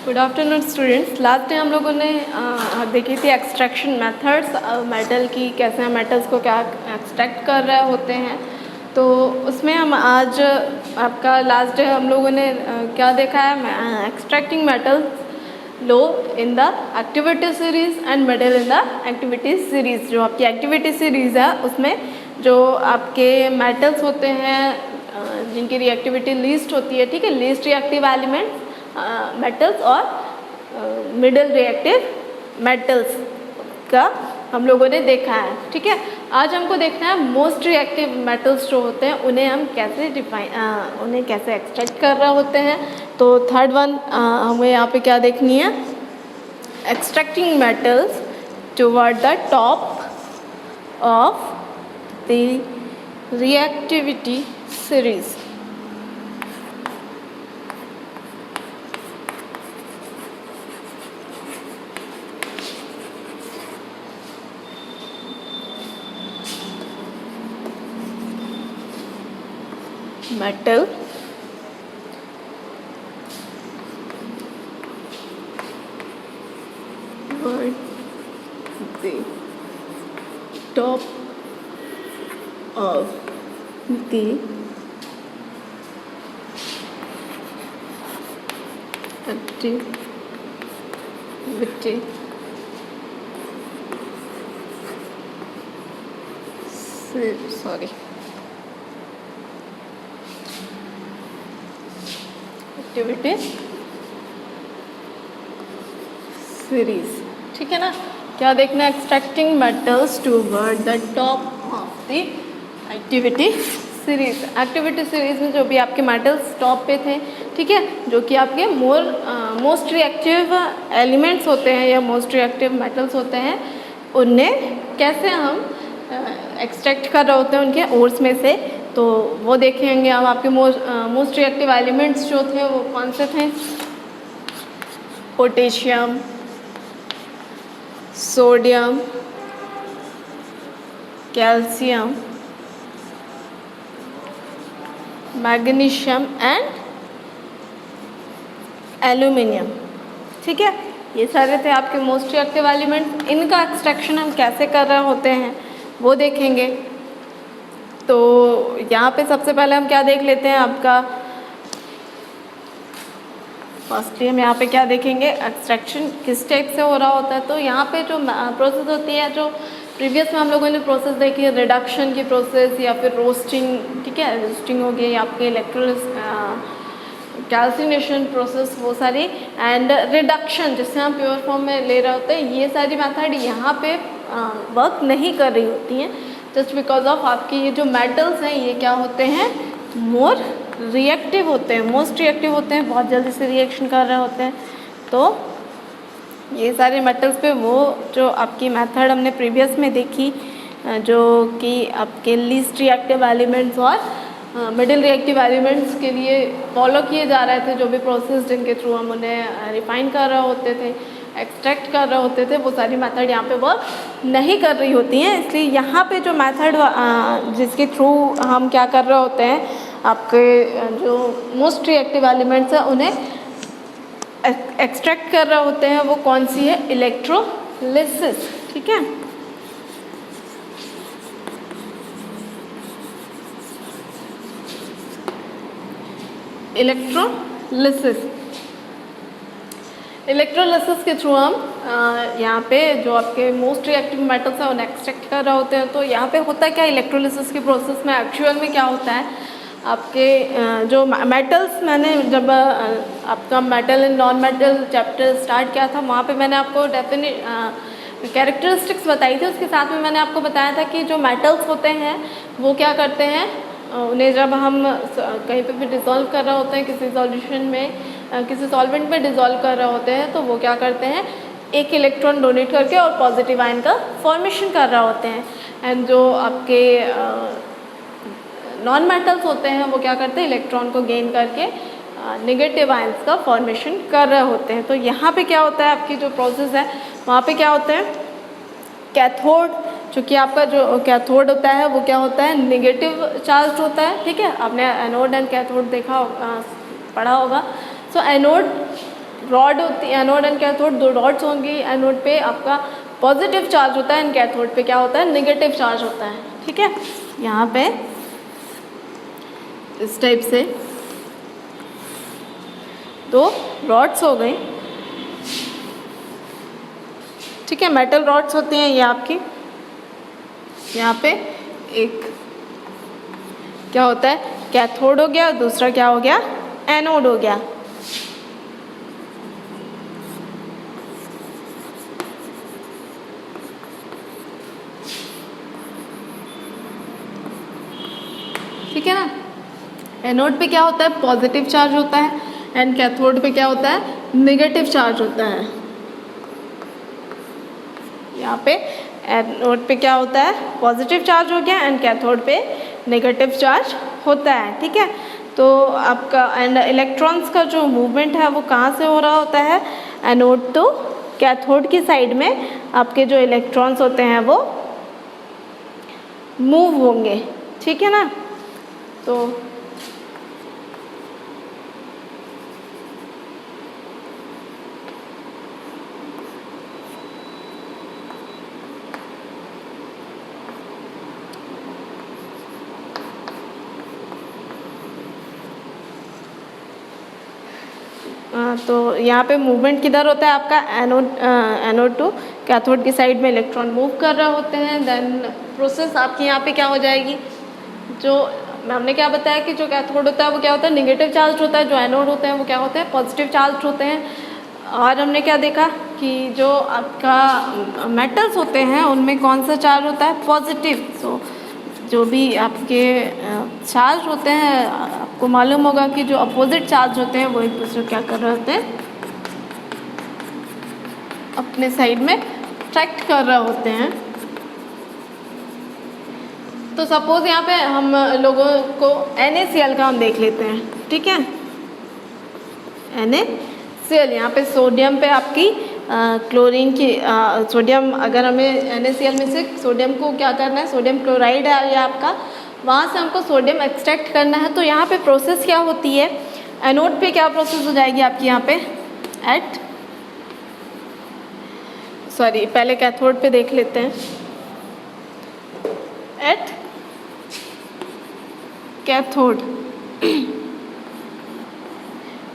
Good afternoon students. Last time हम लोगों ने देखी थी एक्सट्रैक्शन मेथड्स मेटल की, कैसे हम मेटल्स को क्या एक्सट्रैक्ट कर रहे होते हैं। तो उसमें हम आज आपका लास्ट डे हम लोगों ने क्या देखा है, extracting metals low in the activity series and metal in the activity series. जो आपकी एक्टिविटी सीरीज़ है उसमें जो आपके मेटल्स होते हैं जिनकी रिएक्टिविटी लीस्ट होती है, ठीक है, लीस्ट रिएक्टिव एलिमेंट्स मेटल्स और मिडल रिएक्टिव मेटल्स का हम लोगों ने देखा है, ठीक है। आज हमको देखना है मोस्ट रिएक्टिव मेटल्स जो होते हैं उन्हें हम कैसे उन्हें कैसे एक्सट्रैक्ट कर रहे होते हैं। तो थर्ड वन हमें यहाँ पे क्या देखनी है, extracting metals toward the top of the reactivity series. metal toward the top of the activity activity series, ठीक है ना। क्या देखना है, extracting metals toward the top of the activity series. Activity series में जो भी आपके मेटल्स टॉप पे थे, ठीक है, जो कि आपके मोस्ट रिएक्टिव एलिमेंट्स होते हैं या मोस्ट रिएक्टिव मेटल्स होते हैं, उन्हें कैसे हम एक्सट्रैक्ट कर रहे होते हैं उनके ओर्स में से। तो वो देखेंगे हम। आपके मोस्ट रिएक्टिव एलिमेंट्स जो थे वो कौन से थे, potassium, sodium, calcium, magnesium and aluminium, ठीक है। ये सारे थे आपके मोस्ट रिएक्टिव एलिमेंट। इनका एक्सट्रैक्शन हम कैसे कर रहे होते हैं वो देखेंगे। तो यहाँ पे सबसे पहले हम क्या देख लेते हैं, आपका फर्स्टली हम यहाँ पे क्या देखेंगे, एक्सट्रैक्शन किस टाइप से हो रहा होता है। तो यहाँ पे जो प्रोसेस होती है, जो प्रीवियस में हम लोगों ने प्रोसेस देखी है, रिडक्शन की प्रोसेस या फिर रोस्टिंग, ठीक है, रोस्टिंग हो गई, आपके कैल्सिनेशन प्रोसेस वो सारी, एंड रिडक्शन जिससे हम प्योर फॉर्म में ले रहे होते हैं, ये सारी मेथड यहाँ पे वर्क नहीं कर रही होती हैं, जस्ट बिकॉज ऑफ आपकी ये जो मेटल्स हैं ये क्या होते हैं, मोर रिएक्टिव होते हैं, मोस्ट रिएक्टिव होते हैं, बहुत जल्दी से रिएक्शन कर रहे होते हैं। तो ये सारे मेटल्स पे वो जो आपकी मेथड हमने प्रीवियस में देखी, जो कि आपके लीस्ट रिएक्टिव एलिमेंट्स और मिडिल रिएक्टिव एलिमेंट्स के लिए फॉलो किए जा रहे थे, जो भी प्रोसेस जिनके थ्रू हम उन्हें रिफाइन कर रहे होते थे, एक्सट्रैक्ट कर रहे होते थे, वो सारी मेथड यहाँ पे वर्क नहीं कर रही होती हैं। इसलिए यहाँ पे जो मेथड जिसके थ्रू हम क्या कर रहे होते हैं, आपके जो मोस्ट रिएक्टिव एलिमेंट्स हैं उन्हें एक्सट्रैक्ट कर रहे होते हैं, वो कौन सी है, इलेक्ट्रोलिसिस, ठीक है। इलेक्ट्रोलिसिस के थ्रू हम यहाँ पे जो आपके मोस्ट रिएक्टिव मेटल्स हैं उन्हें एक्सट्रैक्ट कर रहे होते हैं। तो यहाँ पे होता है क्या, इलेक्ट्रोलिसिस के प्रोसेस में एक्चुअल में क्या होता है, आपके जो मेटल्स, मैंने जब आपका metal and non metal chapter start किया था, वहाँ पे मैंने आपको कैरेक्टरिस्टिक्स बताई थी। उसके साथ में मैंने आपको बताया था कि जो मेटल्स होते हैं वो क्या करते हैं, उन्हें जब हम कहीं पे भी डिज़ोल्व कर रहे होते हैं, किसी सॉल्यूशन में, किसी सॉल्वेंट में डिज़ोल्व कर रहे होते हैं, तो वो क्या करते हैं, एक इलेक्ट्रॉन डोनेट करके और पॉजिटिव आयन का फॉर्मेशन कर रहे होते हैं। एंड जो आपके नॉन मेटल्स होते हैं वो क्या करते हैं, इलेक्ट्रॉन को गेन करके नेगेटिव आयंस का फॉर्मेशन कर रहे होते हैं। तो यहाँ पे क्या होता है, आपकी जो प्रोसेस है वहाँ पे क्या होता है, कैथोड, चूँकि आपका जो कैथोड होता है वो क्या होता है, नेगेटिव चार्ज होता है, ठीक है। आपने एनोड एंड कैथोड देखा पढ़ा होगा। सो एनोड रॉड होती है, एनोड एंड कैथोड, दो रॉड्स होंगी। एनोड पे आपका पॉजिटिव चार्ज होता है एंड कैथोड पे क्या होता है, नेगेटिव चार्ज होता है। ठीक है, यहाँ पे इस टाइप से दो रॉड्स हो गई। ठीक है, मेटल रॉड्स होती हैं ये आपकी। यहाँ पे एक क्या होता है, कैथोड हो गया, दूसरा क्या हो गया, एनोड हो गया। ठीक है ना, एनोड पे क्या होता है, पॉजिटिव चार्ज होता है एंड कैथोड पे क्या होता है, नेगेटिव चार्ज होता है। यहाँ पे एनोड पे क्या होता है, पॉजिटिव चार्ज हो गया एंड कैथोड पे नेगेटिव चार्ज होता है। ठीक है, तो आपका एंड इलेक्ट्रॉन्स का जो मूवमेंट है वो कहाँ से हो रहा होता है, एनोड टू कैथोड की साइड में आपके जो इलेक्ट्रॉन्स होते हैं वो मूव होंगे। ठीक है ना, तो यहाँ पे मूवमेंट किधर होता है आपका, एनोड टू कैथोड की साइड में इलेक्ट्रॉन मूव कर रहे होते हैं। देन प्रोसेस आपकी यहाँ पे क्या हो जाएगी, जो हमने क्या बताया कि जो कैथोड होता है वो क्या होता है, नेगेटिव चार्ज होता है, जो एनोड होते हैं वो क्या होते हैं, पॉजिटिव चार्ज होते हैं। और हमने क्या देखा कि जो आपका मेटल्स होते हैं उनमें कौन सा चार्ज होता है, पॉजिटिव। तो जो भी आपके चार्ज होते हैं, आपको मालूम होगा कि जो अपोजिट चार्ज होते हैं वो एक दूसरे क्या कर रहे होते हैं, अपने साइड में अट्रैक्ट कर रहे होते हैं। तो सपोज यहाँ पे हम लोगों को NaCl का हम देख लेते हैं। ठीक है, NaCl, यहाँ पे सोडियम पे आपकी क्लोरीन की सोडियम, अगर हमें NaCl में से सोडियम को क्या करना है, सोडियम क्लोराइड है ये आपका, वहाँ से हमको सोडियम एक्सट्रैक्ट करना है। तो यहाँ पे प्रोसेस क्या होती है, एनोड पे क्या प्रोसेस हो जाएगी आपकी, यहाँ पे पहले कैथोड पे देख लेते हैं। एट कैथोड,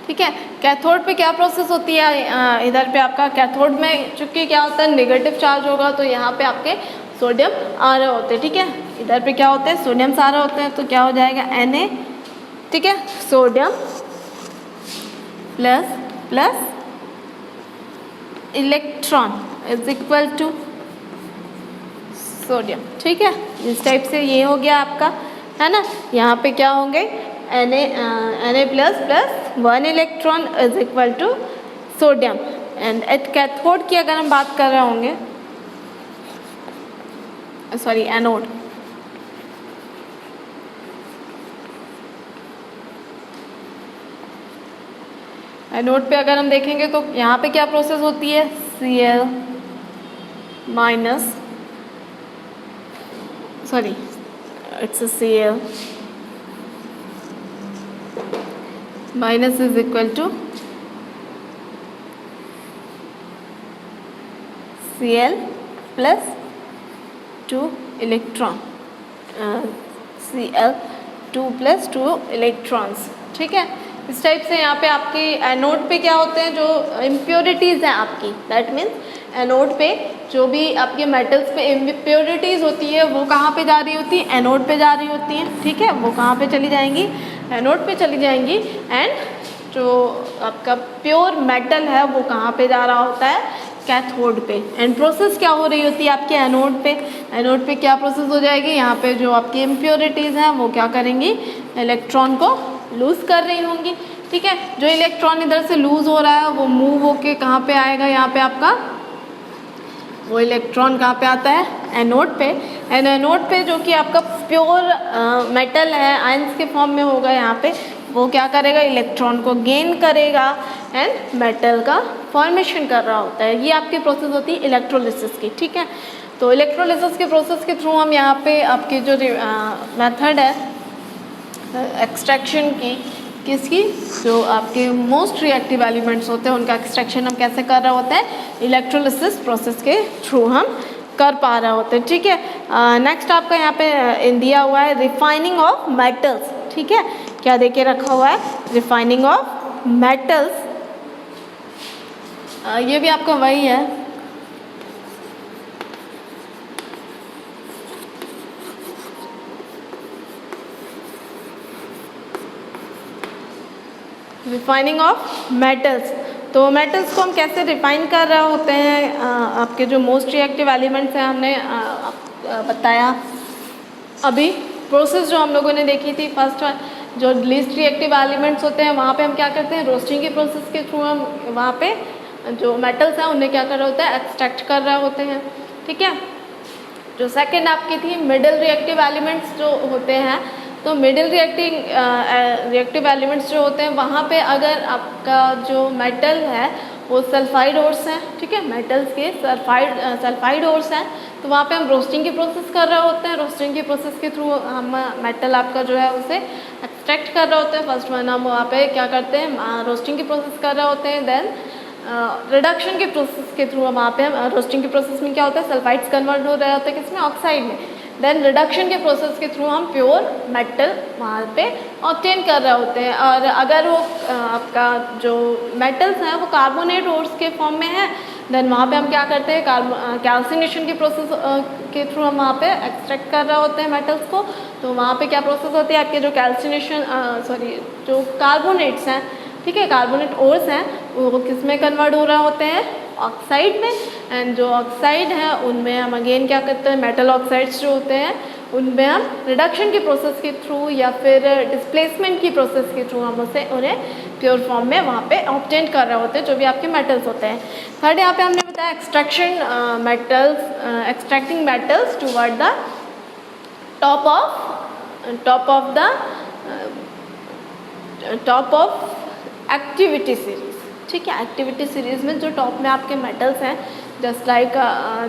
ठीक है, कैथोड पे क्या प्रोसेस होती है, इधर पे आपका कैथोड में चूंकि क्या होता है, नेगेटिव चार्ज होगा, तो यहाँ पे आपके सोडियम आ रहे होते हैं। ठीक है, इधर पे क्या होते हैं, सोडियम आ रहे होते हैं, तो क्या हो जाएगा, Na। ठीक है, sodium plus plus electron is equal to sodium. ठीक है, इस टाइप से ये हो गया आपका, है ना। यहाँ पे क्या होंगे, Na plus plus 1 electron is equal to sodium. And at cathode की अगर हम बात कर रहे होंगे, सॉरी एनोड, एनोड पे अगर हम देखेंगे तो यहाँ पे क्या प्रोसेस होती है, Cl minus, sorry it's Cl minus is equal to Cl plus 2 electron, Cl2 plus 2 electrons. ठीक है, इस टाइप से यहाँ पे आपकी एनोड पे क्या होते हैं, जो इम्प्योरिटीज़ हैं आपकी, दैट मीन्स एनोड पे जो भी आपके मेटल्स पे इम्प्योरिटीज़ होती है वो कहाँ पे जा रही होती है, एनोड पे जा रही होती हैं। ठीक है, वो कहाँ पे चली जाएंगी, एनोड पे चली जाएंगी। एंड जो आपका प्योर मेटल है वो कहाँ पे जा रहा होता है, कैथोड पे। एंड प्रोसेस क्या हो रही होती है आपके एनोड पे, एनोड पे क्या प्रोसेस हो जाएगी, यहाँ पे जो आपकी इम्प्योरिटीज़ हैं वो क्या करेंगी, इलेक्ट्रॉन को लूज़ कर रही होंगी। ठीक है, जो इलेक्ट्रॉन इधर से लूज़ हो रहा है वो मूव होके कहाँ पे आएगा, यहाँ पे आपका वो इलेक्ट्रॉन कहाँ पे आता है, एनोड पे। एंड एनोड पे जो कि आपका प्योर मेटल है, आयंस के फॉर्म में होगा, यहाँ पे वो क्या करेगा, इलेक्ट्रॉन को गेन करेगा एंड मेटल का फॉर्मेशन कर रहा होता है। ये आपकी प्रोसेस होती है इलेक्ट्रोलिसिस की। ठीक है, तो इलेक्ट्रोलिसिस के प्रोसेस के थ्रू हम यहाँ पे आपकी जो मेथड है एक्सट्रैक्शन की, किसकी, जो आपके मोस्ट रिएक्टिव एलिमेंट्स होते हैं उनका एक्सट्रैक्शन हम कैसे कर रहे होते हैं, इलेक्ट्रोलिसिस प्रोसेस के थ्रू हम कर पा रहे होते हैं। ठीक है, नेक्स्ट आपका यहाँ पे दिया हुआ है रिफाइनिंग ऑफ मेटल्स। ठीक है, क्या देके रखा हुआ है, रिफाइनिंग ऑफ मेटल्स। ये भी आपका वही है, रिफाइनिंग ऑफ मेटल्स। तो मेटल्स को हम कैसे रिफाइन कर रहे होते हैं, आपके जो मोस्ट रिएक्टिव एलिमेंट्स हैं हमने बताया अभी। प्रोसेस जो हम लोगों ने देखी थी फर्स्ट, जो लीस्ट रिएक्टिव एलिमेंट्स होते हैं वहाँ पे हम क्या करते हैं, रोस्टिंग की प्रोसेस के थ्रू हम वहाँ पे जो मेटल्स हैं उन्हें क्या कर रहे होते हैं, एक्सट्रैक्ट कर रहे होते हैं। ठीक है, जो सेकंड आपकी थी मिडिल रिएक्टिव एलिमेंट्स जो होते हैं, तो मिडिल रिएक्टिव एलिमेंट्स जो होते हैं वहाँ पे अगर आपका जो मेटल है वो सल्फाइड ओर्स हैं, ठीक है, मेटल्स के सल्फाइड ओर्स हैं, तो वहाँ पे हम रोस्टिंग की प्रोसेस कर रहे होते हैं। रोस्टिंग की प्रोसेस के थ्रू हम मेटल आपका जो है उसे एक्सट्रैक्ट कर रहे होते हैं। फर्स्ट वन हम वहाँ पे क्या करते हैं, रोस्टिंग की प्रोसेस कर रहे होते हैं। देन रिडक्शन के प्रोसेस के थ्रू हम वहाँ पे रोस्टिंग के प्रोसेस में क्या होता है, सल्फाइड्स कन्वर्ट हो रहे होते हैं किसमें, ऑक्साइड में। देन रिडक्शन के प्रोसेस के थ्रू हम प्योर मेटल वहाँ पे ऑब्टेन कर रहे होते हैं। और अगर वो आपका जो मेटल्स हैं वो कार्बोनेट ओर्स के फॉर्म में है, देन वहाँ पे हम क्या करते हैं, कैल्सिनेशन की प्रोसेस के थ्रू हम वहाँ पे एक्सट्रैक्ट कर रहे होते हैं मेटल्स को। तो वहाँ पे क्या प्रोसेस होती है, आपके जो जो कार्बोनेट्स हैं, ठीक है, कार्बोनेट ओर्स हैं वो किस में कन्वर्ट हो रहे होते हैं, ऑक्साइड में। एंड जो ऑक्साइड है उनमें हम अगेन क्या करते हैं, मेटल ऑक्साइड्स जो होते हैं उनमें हम रिडक्शन की प्रोसेस के थ्रू या फिर डिस्प्लेसमेंट की प्रोसेस के थ्रू हम उन्हें प्योर फॉर्म में वहाँ पे ऑब्टेन कर रहे होते हैं जो भी आपके मेटल्स होते हैं। थर्ड यहाँ पे हमने बताया extracting metals toward the top of activity series. ठीक है, एक्टिविटी सीरीज में जो टॉप में आपके मेटल्स हैं, जस्ट लाइक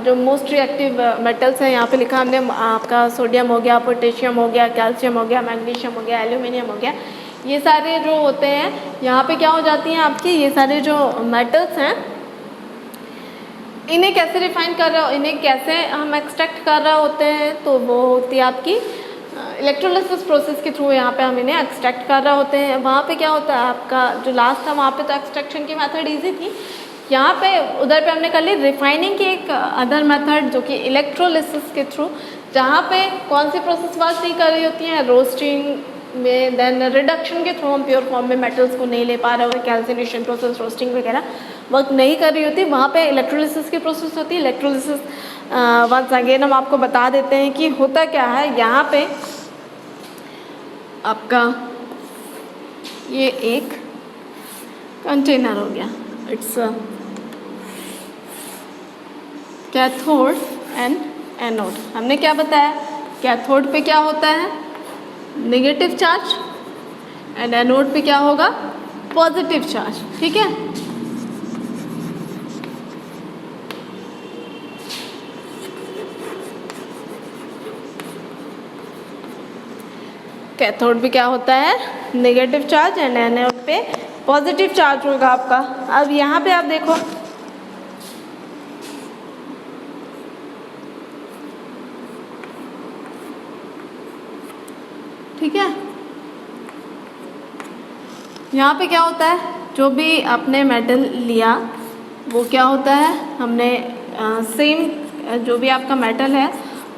जो मोस्ट रिएक्टिव मेटल्स हैं यहाँ पे लिखा हमने, आपका सोडियम हो गया, पोटेशियम हो गया, कैल्शियम हो गया, मैग्नीशियम हो गया, एल्यूमिनियम हो गया, ये सारे जो होते हैं यहाँ पे क्या हो जाती हैं आपकी, ये सारे जो मेटल्स हैं इन्हें कैसे रिफाइन कर रहे हो, इन्हें कैसे हम एक्सट्रैक्ट कर रहे होते हैं, तो वो होती है आपकी इलेक्ट्रोलिसिस प्रोसेस के थ्रू यहाँ पे हम इन्हें एक्सट्रैक्ट कर रहे होते हैं। वहाँ पे क्या होता है आपका जो लास्ट था वहाँ पे तो एक्सट्रैक्शन की मेथड इजी थी, यहाँ पे उधर पे हमने कर ली रिफाइनिंग की एक अदर मेथड जो कि इलेक्ट्रोलिसिस के थ्रू, जहाँ पे कौन सी प्रोसेस वर्क नहीं कर रही होती हैं, रोस्टिंग में। देन रिडक्शन के थ्रू हम प्योर फॉर्म में मेटल्स को नहीं ले पा रहे होते, कैल्सिनेशन प्रोसेस, रोस्टिंग वगैरह वर्क नहीं कर रही होती, वहाँ पे इलेक्ट्रोलिसिस की प्रोसेस होती है। इलेक्ट्रोलिसिस वंस अगेन हम आपको बता देते हैं कि होता क्या है। यहाँ पे आपका ये एक कंटेनर हो गया, इट्स कैथोड एंड एनोड। हमने क्या बताया, कैथोड पे क्या होता है, नेगेटिव चार्ज, एंड एनोड पे क्या होगा, पॉजिटिव चार्ज। ठीक है, कैथोड पे क्या होता है, नेगेटिव चार्ज, एंड एनोड पे पॉजिटिव चार्ज होगा आपका। अब यहाँ पे आप देखो, ठीक है, यहाँ पे क्या होता है, जो भी आपने मेटल लिया वो क्या होता है, हमने सेम जो भी आपका मेटल है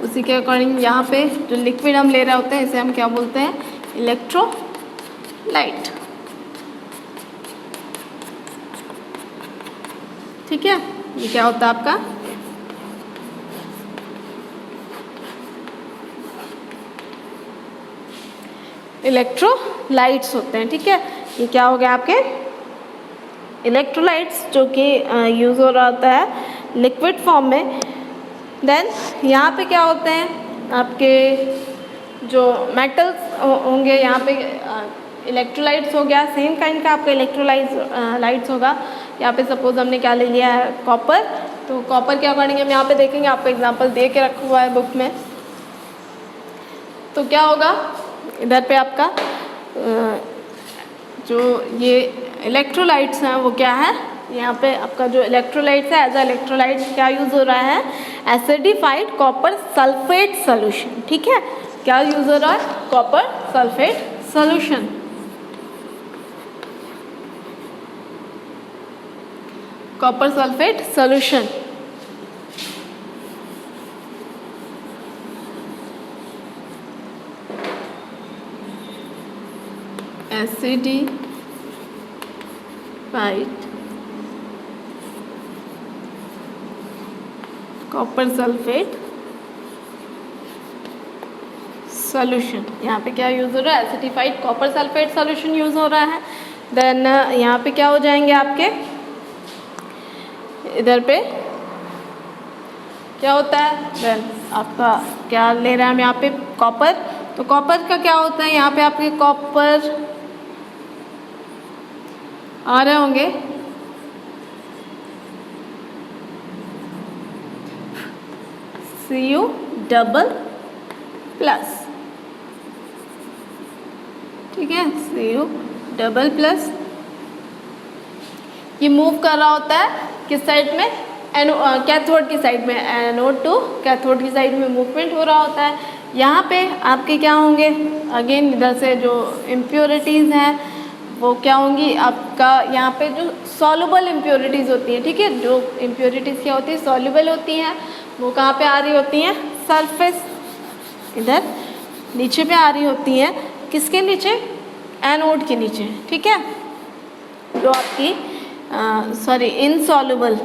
उसी के अकॉर्डिंग यहाँ पे जो लिक्विड हम ले रहे होते हैं इसे हम क्या बोलते हैं, इलेक्ट्रोलाइट। ठीक है, ये क्या होता है आपका इलेक्ट्रोलाइट्स होते हैं। ठीक है, ये क्या हो गया आपके इलेक्ट्रोलाइट्स जो कि यूज़ हो रहा होता है लिक्विड फॉर्म में। देन यहाँ पे क्या होते हैं आपके जो मेटल्स होंगे, यहाँ पे इलेक्ट्रोलाइट्स हो गया, सेम काइंड का आपका इलेक्ट्रोलाइट्स होगा। यहाँ पे सपोज हमने क्या ले लिया है, कॉपर, तो कॉपर के अकॉर्डिंग हम यहाँ पे देखेंगे, आपको एग्जांपल दे के रखा हुआ है बुक में। तो क्या होगा, इधर पे आपका जो ये इलेक्ट्रोलाइट्स हैं वो क्या है, यहाँ पे आपका जो इलेक्ट्रोलाइट्स है एज इलेक्ट्रोलाइट्स क्या यूज़ हो रहा है, एसिडिफाइड कॉपर सल्फेट सोल्यूशन। ठीक है, क्या यूज़ हो रहा है, copper sulphate solution. Copper sulphate solution. Acidified copper sulphate solution. यहाँ पे क्या यूज़ हो रहा है, acidified copper sulphate solution use हो रहा है। देन यहाँ पे क्या हो जाएंगे आपके, इधर पे क्या होता है, देन आपका क्या ले रहे हैं हम यहाँ पे, कॉपर। तो कॉपर का क्या होता है, यहाँ पे आपके कॉपर आ रहे होंगे Cu डबल प्लस। ठीक है, Cu डबल प्लस। ये मूव कर रहा होता है किस साइड में, कैथोड की साइड में, एनोड टू कैथोड की साइड में मूवमेंट हो रहा होता है। यहाँ पे आपके क्या होंगे, अगेन इधर से जो इम्प्योरिटीज़ हैं वो क्या होंगी आपका, यहाँ पे जो सॉल्युबल इम्प्योरिटीज़ होती हैं, ठीक है, जो इम्प्योरिटीज़ क्या होती है, सॉल्युबल होती हैं, वो कहाँ पे आ रही होती हैं, सरफेस, इधर नीचे पे आ रही होती हैं, किसके नीचे, एनोड के नीचे। ठीक है, जो आपकी सॉरी इनसॉल्युबल,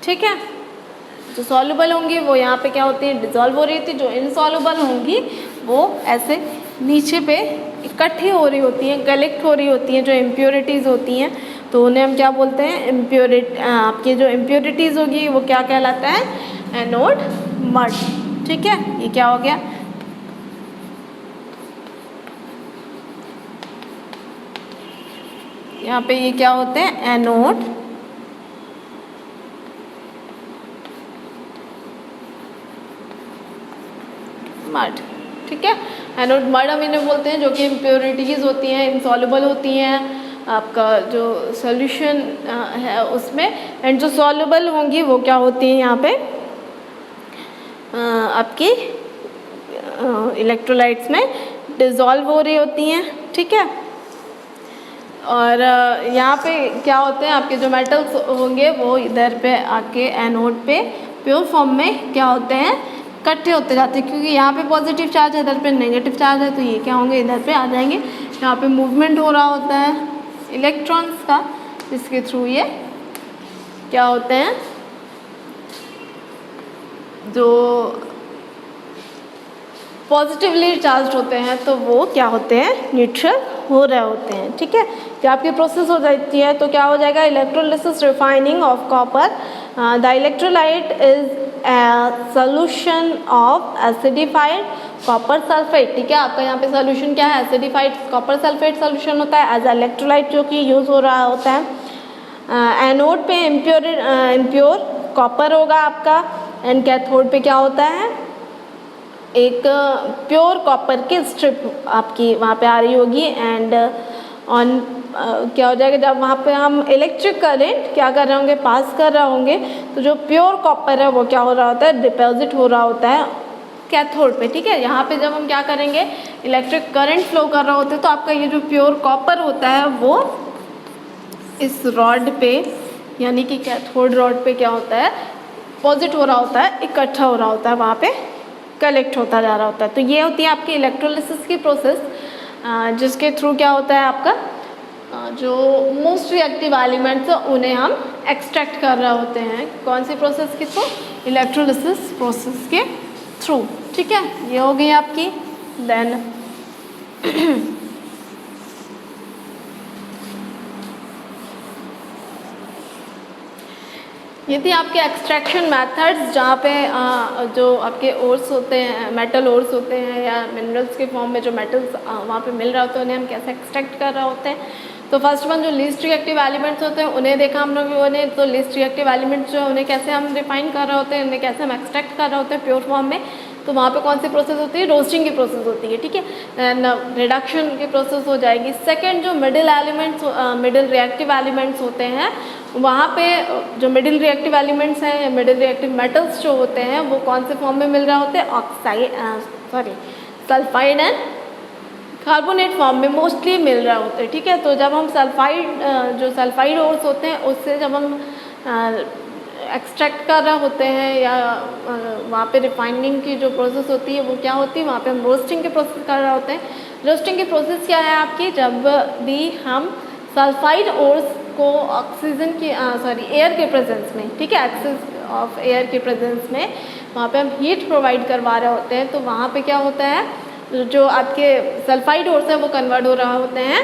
ठीक है, जो सॉल्युबल होंगी वो यहाँ पे क्या होती है, डिजॉल्व हो रही थी, जो इनसॉल्युबल होंगी वो ऐसे नीचे पे इकट्ठी हो रही होती हैं, कलेक्ट हो रही होती हैं, जो इम्प्योरिटीज़ होती हैं, तो उन्हें हम क्या बोलते हैं, आपकी जो इम्प्योरिटीज़ होगी वो क्या कहलाता है, एनोड मड। ठीक है, ये क्या हो गया, यहाँ पे ये क्या होते हैं, एनोड मड। ठीक है, एनोड मड हम इन्हें बोलते हैं, जो कि इम्प्योरिटीज़ होती हैं, इनसॉल्युबल होती हैं आपका जो सॉल्यूशन है उसमें, एंड जो सॉल्युबल होंगी वो क्या होती हैं यहाँ पे आपकी इलेक्ट्रोलाइट्स में डिज़ोल्व हो रही होती हैं। ठीक है, और यहाँ पे क्या होते हैं आपके जो मेटल्स होंगे वो इधर पे आके एनोड पे प्योर फॉर्म में क्या होते हैं, इकट्ठे होते जाते हैं, क्योंकि यहाँ पे पॉजिटिव चार्ज है, इधर पे नेगेटिव चार्ज है, तो ये क्या होंगे, इधर पे आ जाएंगे। यहाँ पे मूवमेंट हो रहा होता है इलेक्ट्रॉन्स का, जिसके थ्रू ये क्या होते हैं, जो पॉजिटिवली चार्ज होते हैं तो वो क्या होते हैं, न्यूट्रल हो रहे होते हैं। ठीक है, जब आपकी प्रोसेस हो जाती है तो क्या हो जाएगा, electrolysis refining of copper, the electrolyte is a solution of acidified copper sulphate. ठीक है, आपका यहाँ पे सोल्यूशन क्या है, एसिडिफाइड कॉपर सल्फेट सोल्यूशन होता है एज इलेक्ट्रोलाइट, जो कि यूज़ हो रहा होता है। एनोड पे इम्प्योर कॉपर होगा आपका, एंड कैथोड पे क्या होता है, एक प्योर कॉपर की स्ट्रिप आपकी वहाँ पे आ रही होगी, एंड ऑन क्या हो जाएगा, जब वहाँ पे हम इलेक्ट्रिक करंट क्या कर रहे होंगे, पास कर रहे होंगे, तो जो प्योर कॉपर है वो क्या हो रहा होता है, डिपॉजिट हो रहा होता है कैथोड पे। ठीक है, यहाँ पे जब हम क्या करेंगे, इलेक्ट्रिक करंट फ्लो कर रहा होता है, तो आपका ये जो प्योर कॉपर होता है वो इस रॉड पे, यानी कि कैथोड रॉड पे क्या होता है, डिपॉजिट हो रहा होता है, इकट्ठा हो रहा होता है, वहाँ पे कलेक्ट होता जा रहा होता है। तो ये होती है आपकी इलेक्ट्रोलिसिस की प्रोसेस, जिसके थ्रू क्या होता है आपका जो मोस्ट रिएक्टिव एलिमेंट्स हैं उन्हें हम एक्सट्रैक्ट कर रहे होते हैं। कौन सी प्रोसेस के थ्रू, इलेक्ट्रोलिसिस प्रोसेस के थ्रू। ठीक है, ये हो गई आपकी। देन ये थी आपके एक्सट्रैक्शन मेथड्स, जहाँ पे जो आपके ओर्स होते हैं, मेटल ओर्स होते हैं या मिनरल्स के फॉर्म में जो मेटल्स वहाँ पे मिल रहा होता है, उन्हें हम कैसे एक्सट्रैक्ट कर रहे होते हैं। तो फर्स्ट वन जो लीस्ट रिएक्टिव एलिमेंट्स होते हैं उन्हें देखा हम लोगों ने। तो लीस्ट रिएक्टिव एलिमेंट्स जो है उन्हें कैसे हम रिफाइन कर रहे होते हैं, उन्हें कैसे हम एक्सट्रैक्ट कर रहे होते हैं प्योर फॉर्म में। तो वहाँ पे कौन सी प्रोसेस होती है, रोस्टिंग की प्रोसेस होती है, ठीक है, एंड रिडक्शन की प्रोसेस हो जाएगी। सेकेंड जो middle elements, middle reactive elements होते हैं, वहाँ पे जो मिडिल रिएक्टिव एलिमेंट्स हैं या मिडिल रिएक्टिव मेटल्स जो होते हैं वो कौन से फॉर्म में मिल रहे होते हैं, oxide sulphide and carbonate form में मोस्टली मिल रहे होते हैं, ठीक है। तो जब हम जो सल्फाइड ओर्स होते हैं उससे जब हम एक्सट्रैक्ट कर रहे होते हैं या वहाँ पे रिफाइनिंग की जो प्रोसेस होती है वो क्या होती है, वहाँ पे हम रोस्टिंग की प्रोसेस कर रहे होते हैं। रोस्टिंग की प्रोसेस क्या है आपकी, जब भी हम सल्फाइड ओर्स को ऑक्सीजन की एयर के प्रेजेंस में, ठीक है, एक्सेस ऑफ एयर के प्रेजेंस में वहाँ पे हम हीट प्रोवाइड करवा रहे होते हैं, तो वहाँ पे क्या होता है, जो आपके सल्फाइड ओर्स हैं वो कन्वर्ट हो रहा होते हैं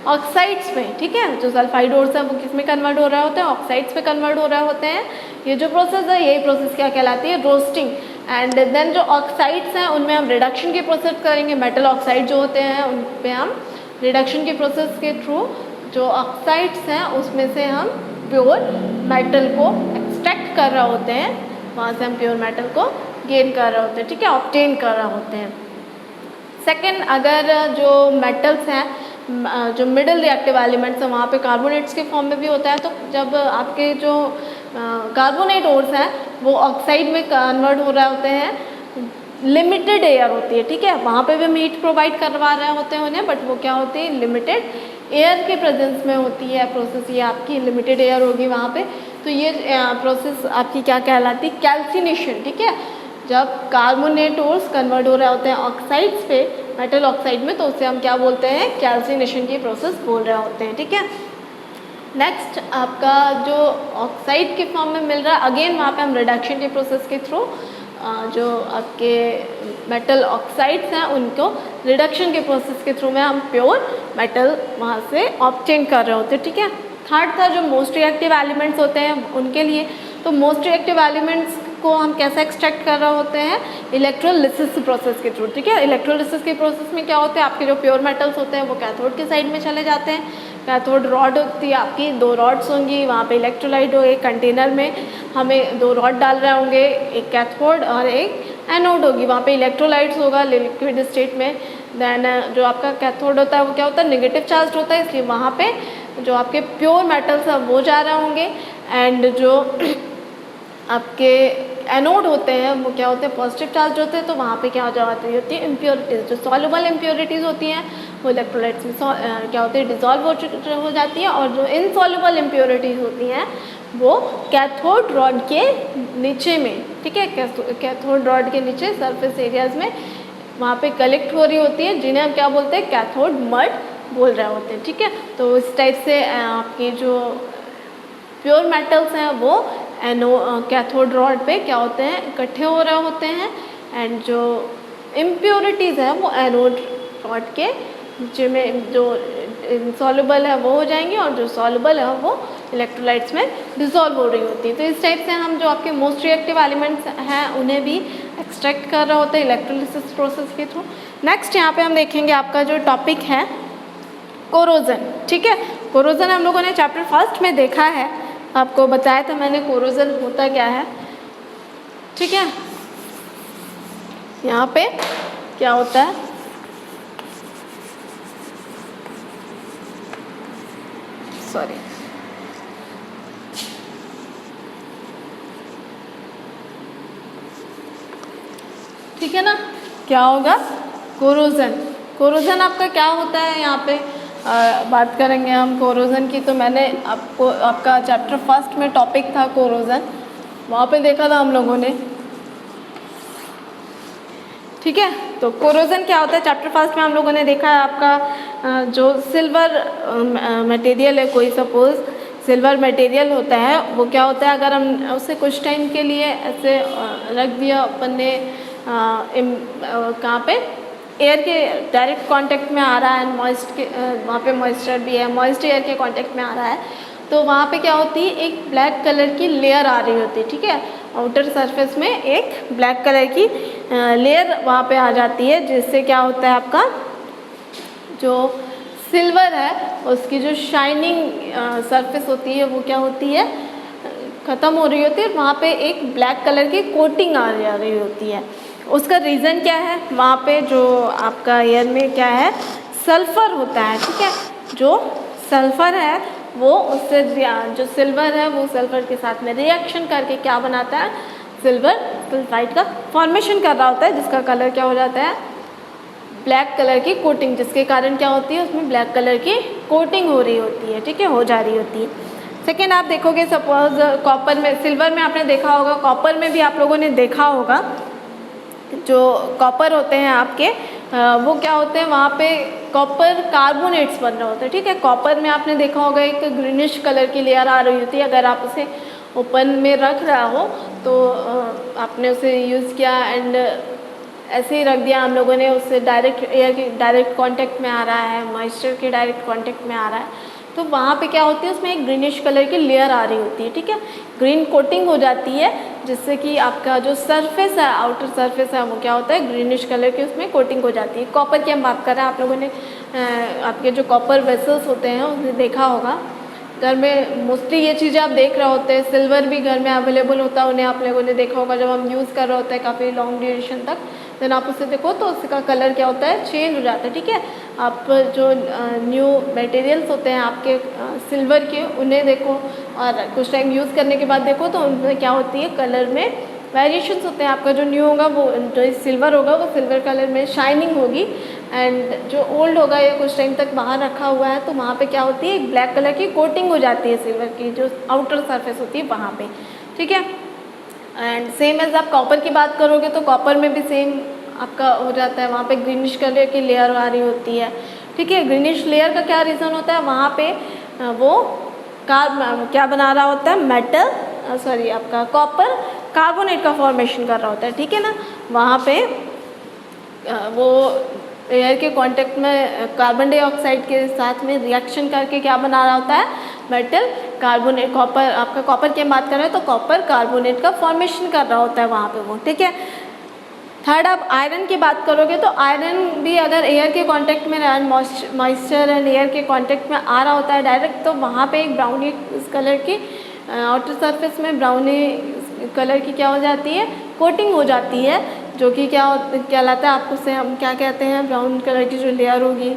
ऑक्साइड्स में, ठीक है। जो सल्फाइड ओर्स हैं वो किस में कन्वर्ट हो रहा होता है, ऑक्साइड्स में कन्वर्ट हो रहे होते हैं। ये जो प्रोसेस है यही प्रोसेस क्या कहलाती है, रोस्टिंग। एंड देन जो ऑक्साइड्स हैं उनमें हम रिडक्शन की प्रोसेस करेंगे। मेटल ऑक्साइड जो होते हैं उन पे हम रिडक्शन की प्रोसेस के थ्रू जो ऑक्साइड्स हैं उसमें से हम प्योर मेटल को एक्सट्रैक्ट कर रहे होते हैं, वहाँ से हम प्योर मेटल को गेन कर रहे होते हैं, ठीक है, ऑब्टेन कर रहे होते हैं। सेकेंड, अगर जो मेटल्स हैं, जो मिडिल रिएक्टिव एलिमेंट्स हैं वहाँ पे कार्बोनेट्स के फॉर्म में भी होता है, तो जब आपके जो कार्बोनेट ओर्स हैं वो ऑक्साइड में कन्वर्ट हो रहे होते हैं, लिमिटेड एयर होती है, ठीक है, वहाँ पे भी हम हीट प्रोवाइड करवा रहे होते हैं उन्हें, बट वो क्या होती है, लिमिटेड एयर के प्रेजेंस में होती है प्रोसेस, ये आपकी लिमिटेड एयर होगी वहाँ पे। तो ये प्रोसेस आपकी क्या कहलाती है, कैल्सिनेशन, ठीक है। जब कार्बोनेट ओर्स कन्वर्ट हो रहे होते हैं ऑक्साइड्स पे, मेटल ऑक्साइड में, तो उसे हम क्या बोलते हैं, कैल्सिनेशन की प्रोसेस बोल रहे होते हैं, ठीक है। नेक्स्ट आपका जो ऑक्साइड के फॉर्म में मिल रहा है, अगेन वहाँ पे हम रिडक्शन की प्रोसेस के थ्रू जो आपके मेटल ऑक्साइड्स हैं उनको रिडक्शन के प्रोसेस के थ्रू में हम प्योर मेटल वहाँ से ऑब्टेन कर रहे होते हैं, ठीक है। थर्ड था जो मोस्ट रिएक्टिव एलिमेंट्स होते हैं उनके लिए, तो मोस्ट रिएक्टिव एलिमेंट्स को हम कैसे एक्सट्रैक्ट कर रहे होते हैं, इलेक्ट्रोलिसिस प्रोसेस के थ्रू, ठीक है। इलेक्ट्रोलिसिस के प्रोसेस में क्या होता है, आपके जो प्योर मेटल्स होते हैं वो कैथोड के साइड में चले जाते हैं। कैथोड रॉड होती है आपकी, 2 रॉड्स होंगी, वहाँ पे इलेक्ट्रोलाइट हो, एक कंटेनर में हमें 2 रॉड डाल रहे होंगे, एक कैथोड और एक एनोड होगी, वहाँ पे इलेक्ट्रोलाइट्स होगा लिक्विड स्टेट में। देन जो आपका कैथोड होता है वो क्या होता है, नेगेटिव चार्ज होता है, इसलिए वहाँ पे जो आपके प्योर मेटल्स हैं वो जा रहे होंगे। एंड जो आपके एनोड होते हैं वो क्या होते हैं, पॉजिटिव चार्ज होते हैं, तो वहाँ पे क्या हो जाती होती है, इम्प्योरिटीज़, जो सॉल्युबल इम्प्योरिटीज़ होती हैं वो इलेक्ट्रोलाइट्स में क्या होती है, डिजॉल्व हो जाती है, और जो इनसॉल्युबल इम्प्योरिटीज़ होती हैं वो कैथोड रॉड के नीचे में, ठीक है, कैथोड रॉड के नीचे सरफेस एरियाज में वहाँ पे कलेक्ट हो रही होती है, जिन्हें हम क्या बोलते हैं, कैथोड मड बोल रहे होते हैं, ठीक है। तो इस टाइप से आपकी जो प्योर मेटल्स हैं वो कैथोड रॉड पे क्या होते हैं, इकट्ठे हो रहे होते हैं, एंड जो इम्प्योरिटीज़ हैं वो एनोड रॉड के नीचे में जो इनसॉल्युबल है वो हो जाएंगी, और जो सॉल्युबल है वो इलेक्ट्रोलाइट्स में डिसॉल्व हो रही होती है। तो इस टाइप से हम जो आपके मोस्ट रिएक्टिव एलिमेंट्स हैं उन्हें भी एक्सट्रैक्ट कर रहे होते हैं इलेक्ट्रोलिसिस प्रोसेस के थ्रू। नेक्स्ट यहाँ पे हम देखेंगे आपका जो टॉपिक है कोरोजन, ठीक है। कोरोजन हम लोगों ने चैप्टर 1 में देखा है, आपको बताया था मैंने कोरोजन होता क्या है, ठीक है। यहाँ पे क्या होता है, सॉरी, ठीक है ना, क्या होगा, कोरोजन। कोरोजन आपका क्या होता है, यहाँ पे बात करेंगे हम कोरोजन की। तो मैंने आपको आपका चैप्टर 1 में टॉपिक था कोरोजन, वहाँ पे देखा था हम लोगों ने, ठीक है। तो कोरोजन क्या होता है, चैप्टर 1 में हम लोगों ने देखा है आपका जो सिल्वर मटेरियल है, कोई सपोज सिल्वर मटेरियल होता है, वो क्या होता है, अगर हम उसे कुछ टाइम के लिए ऐसे रख दिया अपन ने कहाँ पे, एयर के डायरेक्ट कांटेक्ट में आ रहा है, मॉइस्ट के वहाँ पे मॉइस्चर भी है, मॉइस्ट एयर के कांटेक्ट में आ रहा है, तो वहाँ पे क्या होती है, एक ब्लैक कलर की लेयर आ रही होती है, ठीक है। आउटर सरफेस में एक ब्लैक कलर की लेयर वहाँ पे आ जाती है, जिससे क्या होता है, आपका जो सिल्वर है उसकी जो शाइनिंग सरफेस होती है वो क्या होती है, ख़त्म हो रही होती है, वहाँ पे एक ब्लैक कलर की कोटिंग आ रही होती है। उसका रीज़न क्या है, वहाँ पे जो आपका एयर में क्या है, सल्फ़र होता है, ठीक है। जो सल्फ़र है वो उससे जो सिल्वर है वो सल्फ़र के साथ में रिएक्शन करके क्या बनाता है, सिल्वर सल्फाइड का फॉर्मेशन कर रहा होता है, जिसका कलर क्या हो जाता है, ब्लैक कलर की कोटिंग, जिसके कारण क्या होती है, उसमें ब्लैक कलर की कोटिंग हो रही होती है, ठीक है, हो जा रही होती है। सेकेंड आप देखोगे सपोज कॉपर में, सिल्वर में आपने देखा होगा, कॉपर में भी आप लोगों ने देखा होगा, जो कॉपर होते हैं आपके वो क्या होते हैं, वहाँ पे कॉपर कार्बोनेट्स बन रहे होते हैं, ठीक है। कॉपर में आपने देखा होगा एक ग्रीनिश कलर की लेयर आ रही होती है, अगर आप उसे ओपन में रख रहा हो तो आपने उसे यूज़ किया एंड ऐसे ही रख दिया हम लोगों ने, उससे डायरेक्ट एयर के डायरेक्ट कांटेक्ट में आ रहा है, मॉइस्चर के डायरेक्ट कांटेक्ट में आ रहा है, तो वहाँ पे क्या होती है, उसमें एक ग्रीनिश कलर की लेयर आ रही होती है, ठीक है, ग्रीन कोटिंग हो जाती है, जिससे कि आपका जो सरफेस है, आउटर सरफेस है, वो क्या होता है, ग्रीनिश कलर की उसमें कोटिंग हो जाती है। कॉपर की हम बात कर रहे हैं, आप लोगों ने आपके जो कॉपर वेसल्स होते हैं उन्हें देखा होगा, घर में मोस्टली ये चीज़ें आप देख रहे होते हैं, सिल्वर भी घर में अवेलेबल होता है, उन्हें आप लोगों ने देखा होगा, जब हम यूज़ कर रहे होते हैं काफ़ी लॉन्ग ड्यूरेशन तक, देन आप उसे देखो तो उसका कलर क्या होता है, चेंज हो जाता है, ठीक है। आप जो न्यू मटेरियल्स होते हैं आपके सिल्वर के, उन्हें देखो और कुछ टाइम यूज़ करने के बाद देखो तो उनमें क्या होती है, कलर में वेरिएशंस होते हैं। आपका जो न्यू होगा वो जो सिल्वर होगा वो सिल्वर कलर में शाइनिंग होगी, एंड जो ओल्ड होगा या कुछ टाइम तक बाहर रखा हुआ है तो वहाँ पे क्या होती है, एक ब्लैक कलर की कोटिंग हो जाती है सिल्वर की, जो आउटर सरफेस होती है वहाँ पे, ठीक है। एंड सेम एज आप कॉपर की बात करोगे तो कॉपर में भी सेम आपका हो जाता है, वहाँ पे ग्रीनिश कलर की लेयर आ रही होती है, ठीक है। ग्रीनिश लेयर का क्या रीज़न होता है, वहाँ पे वो क्या बना रहा होता है, मेटल सॉरी आपका कॉपर कार्बोनेट का फॉर्मेशन कर रहा होता है, ठीक है ना। वहाँ पे वो एयर के कांटेक्ट में कार्बन डाइऑक्साइड के साथ में रिएक्शन करके क्या बना रहा होता है, मेटल कार्बोनेट, कॉपर, आपका कॉपर की बात कर रहे हैं तो कॉपर कार्बोनेट का फॉर्मेशन कर रहा होता है वहाँ पे वो, ठीक है। थर्ड आप आयरन की बात करोगे तो आयरन भी अगर एयर के कांटेक्ट में मॉइस्चर एंड एयर के कांटेक्ट में आ रहा होता है डायरेक्ट, तो वहाँ पे एक ब्राउनी कलर की आउटर सरफेस में ब्राउनी कलर की क्या हो जाती है, कोटिंग हो जाती है, जो कि क्या कहलाता है, आपको से हम क्या कहते हैं, ब्राउन कलर की जो लेयर होगी,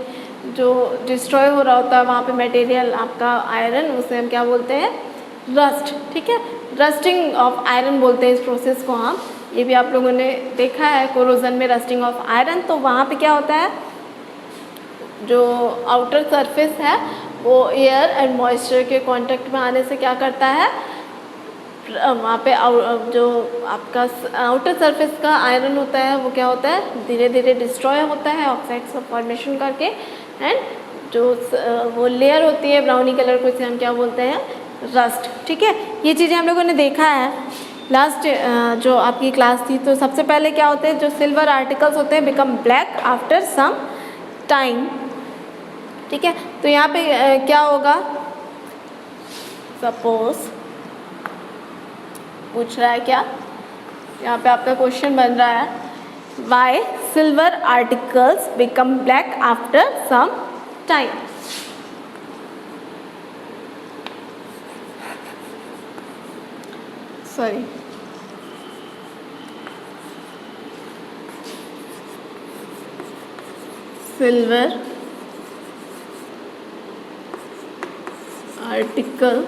जो डिस्ट्रॉय हो रहा होता है वहाँ पे मटेरियल आपका आयरन, उसे हम क्या बोलते हैं, रस्ट, ठीक है। रस्टिंग ऑफ आयरन बोलते हैं इस प्रोसेस को हम, ये भी आप लोगों ने देखा है कोरोजन में, रस्टिंग ऑफ आयरन। तो वहाँ पे क्या होता है, जो आउटर सरफेस है वो एयर एंड मॉइस्चर के कांटेक्ट में आने से क्या करता है, वहाँ पे जो आपका आउटर सरफेस का आयरन होता है वो क्या होता है, धीरे धीरे डिस्ट्रॉय होता है ऑक्साइड्स का फॉर्मेशन करके, एंड जो वो लेयर होती है ब्राउनी कलर को, इसे हम क्या बोलते हैं, रस्ट, ठीक है। ये चीज़ें हम लोगों ने देखा है लास्ट जो आपकी क्लास थी। तो सबसे पहले क्या होते हैं, जो सिल्वर आर्टिकल्स होते हैं become black after some time, ठीक है। तो यहाँ पे क्या होगा, सपोज पूछ रहा है क्या, यहाँ पे आपका क्वेश्चन बन रहा है, why silver articles become black after some time. Sorry, silver article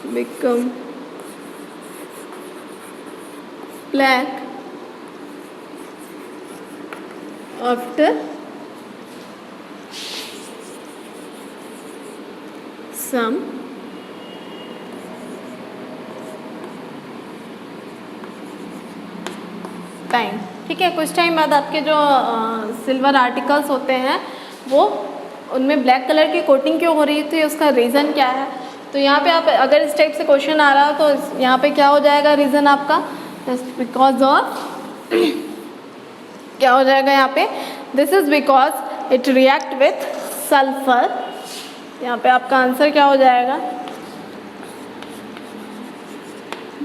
become black after some time, ठीक है। कुछ टाइम बाद आपके जो सिल्वर आर्टिकल्स होते हैं वो उनमें ब्लैक कलर की कोटिंग क्यों हो रही थी, उसका रीज़न क्या है। तो यहाँ पे आप अगर इस टाइप से क्वेश्चन आ रहा हो तो यहाँ पे क्या हो जाएगा रीज़न आपका, जस्ट बिकॉज ऑफ क्या हो जाएगा यहाँ पे, this is because it react with sulphur. यहाँ पे आपका आंसर क्या हो जाएगा,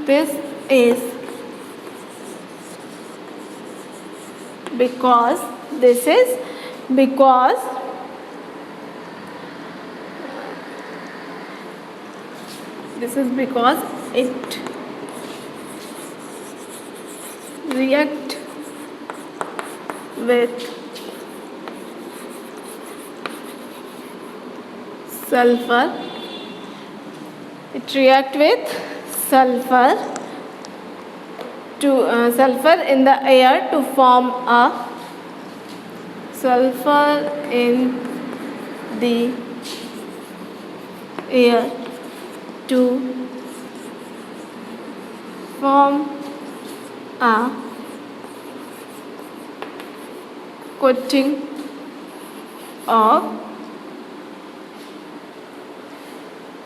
this is because this is because it react with sulfur. It react with sulfur to sulfur in the air to form a sulfur in the air to form a coating of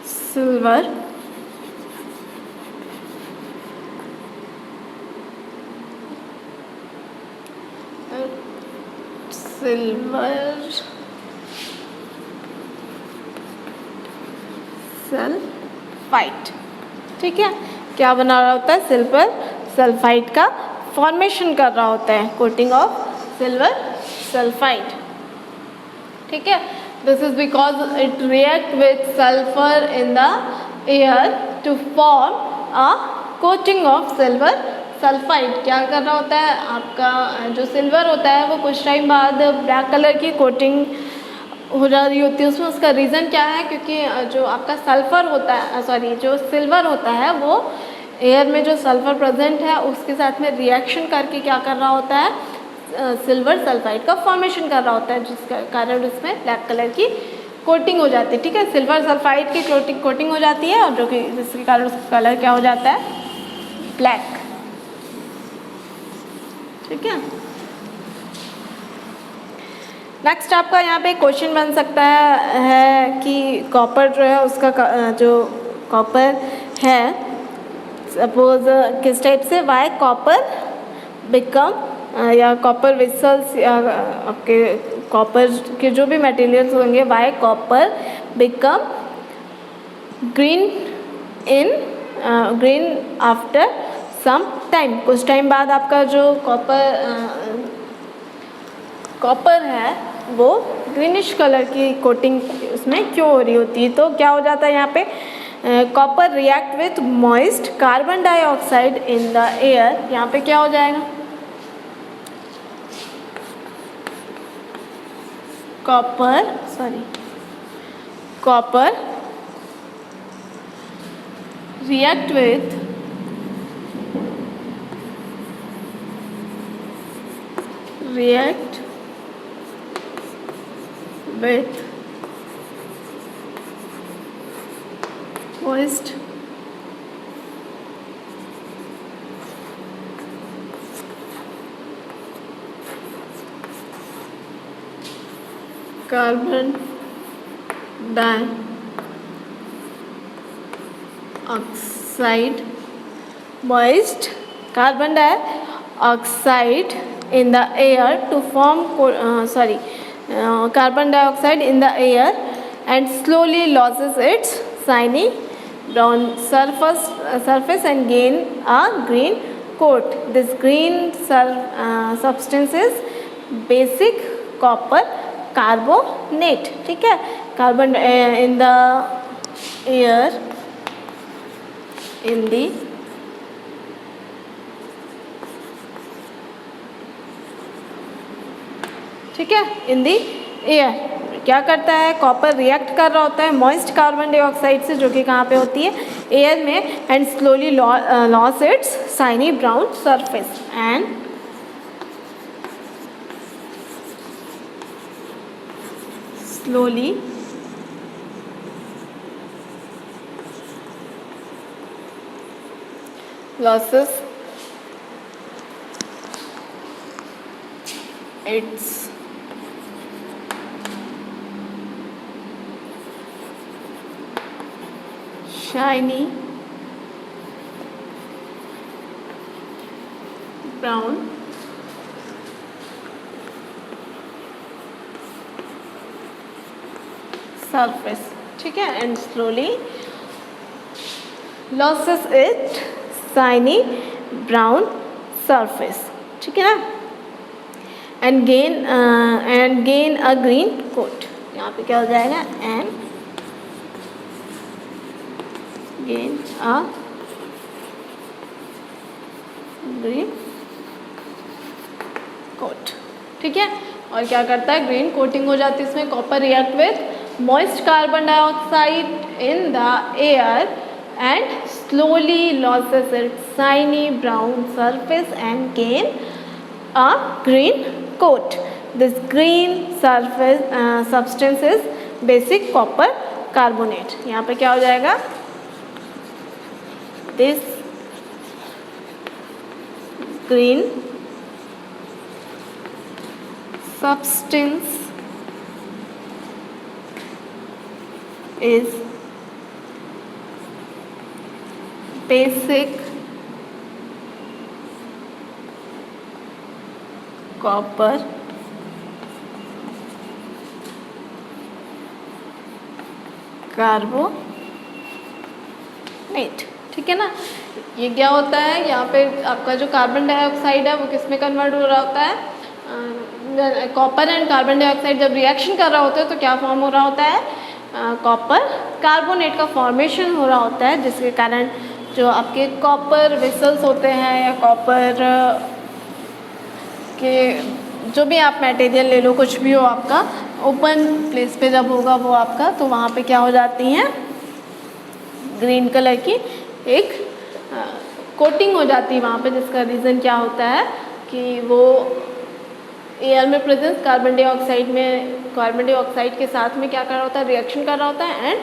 silver sulphide. ठीक है, क्या बना रहा होता है? Silver sulphide का formation कर रहा होता है, कोटिंग ऑफ सिल्वर सल्फाइड। ठीक है, this is because it react with sulphur in the air to form a coating of silver sulphide. क्या कर रहा होता है? आपका जो सिल्वर होता है वो कुछ टाइम बाद ब्लैक कलर की कोटिंग हो जा रही होती है उसमें। उसका रीज़न क्या है? क्योंकि जो आपका सल्फ़र होता है, सॉरी, जो सिल्वर होता है वो एयर में जो सल्फ़र प्रेजेंट है उसके साथ में रिएक्शन करके क्या कर रहा होता है? सिल्वर सल्फाइड का फॉर्मेशन कर रहा होता है, जिसका कारण उसमें ब्लैक कलर की कोटिंग हो जाती है। ठीक है, सिल्वर सल्फाइड की कोटिंग हो जाती है और जो कि जिसके कारण उसका कलर क्या हो जाता है? ब्लैक। ठीक है, नेक्स्ट आपका यहाँ पे क्वेश्चन बन सकता है कि कॉपर जो है उसका जो कॉपर है सपोज किस टाइप से, वाई कॉपर बिकम या कॉपर वेसल्स या आपके कॉपर के जो भी मटेरियल्स होंगे, why copper become green green after some time. कुछ टाइम बाद आपका जो कॉपर है वो ग्रीनिश कलर की कोटिंग उसमें क्यों हो रही होती है? तो क्या हो जाता है यहाँ पे? Copper react with moist carbon dioxide in the air. यहाँ पे क्या हो जाएगा? Copper react with moist carbon dioxide, moist carbon dioxide in the air to form carbon dioxide in the air and slowly loses its shiny brown surface and gain a green coat. This green substance is basic copper carbonate. ठीक है, carbon in the air ठीक है, इन दी air क्या करता है? Copper react कर रहा होता है मॉइस्ट कार्बन डाइऑक्साइड से, जो कि कहाँ पे होती है? एयर में, and slowly loss it's shiny brown surface and slowly losses its shiny brown surface. ठीक है, and slowly loses its shiny brown surface. ठीक है ना, and gain a green coat. यहाँ पे क्या हो जाएगा? and gain a green coat, ठीक है। और क्या करता है, ग्रीन कोटिंग हो जाती है इसमें। Copper react with moist carbon dioxide in the air and slowly loses its shiny brown surface and gain a green coat. This green surface substance is basic copper carbonate. यहाँ पे क्या हो जाएगा, this green substance is basic copper carbonate, ठीक है ना। ये क्या होता है, यहाँ पे आपका जो कार्बन डाइऑक्साइड है वो किस में कन्वर्ट हो रहा होता है, कॉपर एंड कार्बन डाइऑक्साइड जब रिएक्शन कर रहा होता है तो क्या फॉर्म हो रहा होता है, कॉपर कार्बोनेट का फॉर्मेशन हो रहा होता है, जिसके कारण जो आपके कॉपर वेसल्स होते हैं या कॉपर के जो भी आप मटेरियल ले लो, कुछ भी हो आपका, ओपन प्लेस पे जब होगा वो आपका, तो वहाँ पे क्या हो जाती हैं, ग्रीन कलर की एक कोटिंग हो जाती है वहाँ पे, जिसका रीज़न क्या होता है कि वो एयर में प्रेजेंस कार्बन डाइऑक्साइड के साथ में क्या कर रहा होता है, रिएक्शन कर रहा होता है एंड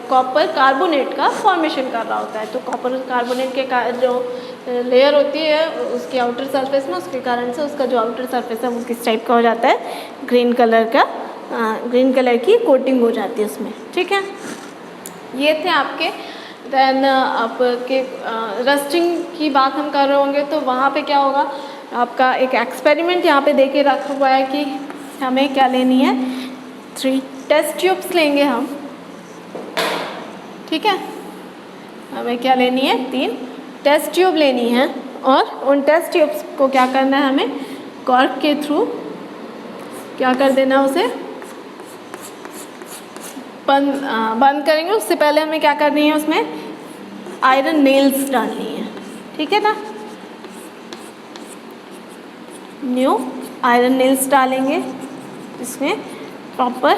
कॉपर कार्बोनेट का फॉर्मेशन कर रहा होता है। तो कॉपर कार्बोनेट के जो लेयर होती है उसकी आउटर सरफेस में, उसके कारण से उसका जो आउटर सरफेस है वो किस टाइप का हो जाता है, ग्रीन कलर की कोटिंग हो जाती है उसमें, ठीक है। ये थे आपके। देन आपके रस्टिंग की बात हम कर रहे होंगे तो वहाँ पे क्या होगा, आपका एक एक्सपेरिमेंट यहाँ पे दे के रखा हुआ है कि हमें क्या लेनी है, 3 टेस्ट ट्यूब्स लेंगे हम, ठीक है। हमें क्या लेनी है, 3 टेस्ट ट्यूब लेनी है और उन टेस्ट ट्यूब्स को क्या करना है, हमें कॉर्क के थ्रू क्या कर देना, उसे बंद करेंगे। उससे पहले हमें क्या करनी है, उसमें आयरन नेल्स डालनी है, ठीक है ना। न्यू आयरन नेल्स डालेंगे इसमें प्रॉपर।